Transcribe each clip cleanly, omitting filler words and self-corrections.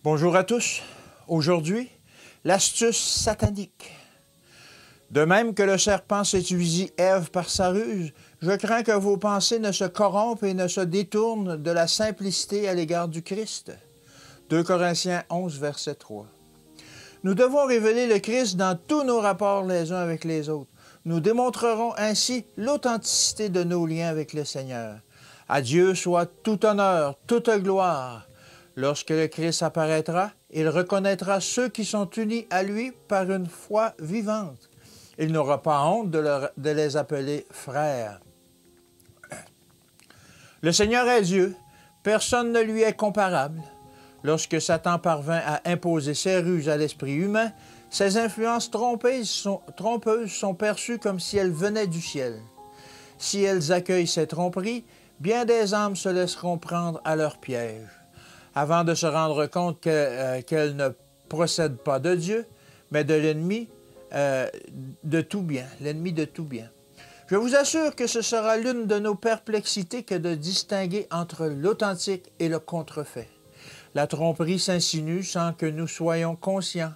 Bonjour à tous. Aujourd'hui, l'astuce satanique. De même que le serpent séduisit Ève par sa ruse, je crains que vos pensées ne se corrompent et ne se détournent de la simplicité à l'égard du Christ. 2 Corinthiens 11, verset 3. Nous devons révéler le Christ dans tous nos rapports les uns avec les autres. Nous démontrerons ainsi l'authenticité de nos liens avec le Seigneur. À Dieu soit tout honneur, toute gloire. Lorsque le Christ apparaîtra, il reconnaîtra ceux qui sont unis à lui par une foi vivante. Il n'aura pas honte de les appeler frères. Le Seigneur est Dieu, personne ne lui est comparable. Lorsque Satan parvint à imposer ses ruses à l'esprit humain, ses influences trompeuses sont perçues comme si elles venaient du ciel. Si elles accueillent ces tromperies, bien des âmes se laisseront prendre à leur piège. Avant de se rendre compte qu'elles ne procèdent pas de Dieu, mais de l'ennemi de tout bien, l'ennemi de tout bien. Je vous assure que ce sera l'une de nos perplexités que de distinguer entre l'authentique et le contrefait. La tromperie s'insinue sans que nous soyons conscients.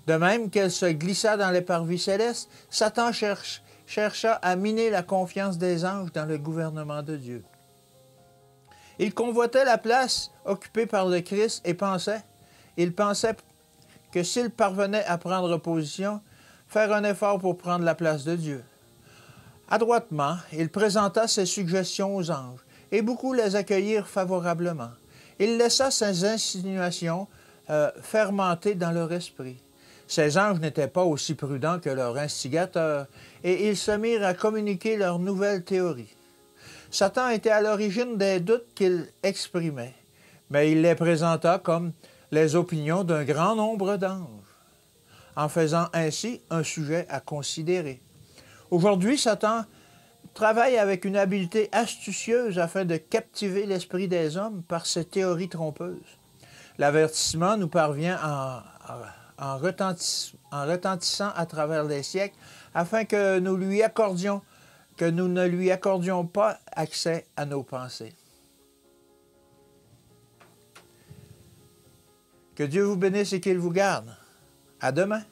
De même qu'elle se glissa dans les parvis célestes, Satan chercha à miner la confiance des anges dans le gouvernement de Dieu. Il convoitait la place occupée par le Christ et il pensait que s'il parvenait à prendre position, faire un effort pour prendre la place de Dieu. Adroitement, il présenta ses suggestions aux anges, et beaucoup les accueillirent favorablement. Il laissa ses insinuations fermenter dans leur esprit. Ces anges n'étaient pas aussi prudents que leur instigateur, et ils se mirent à communiquer leurs nouvelles théories. Satan était à l'origine des doutes qu'il exprimait, mais il les présenta comme les opinions d'un grand nombre d'anges, en faisant ainsi un sujet à considérer. Aujourd'hui, Satan travaille avec une habileté astucieuse afin de captiver l'esprit des hommes par ses théories trompeuses. L'avertissement nous parvient en retentissant à travers les siècles afin que nous ne lui accordions pas accès à nos pensées. Que Dieu vous bénisse et qu'il vous garde. À demain.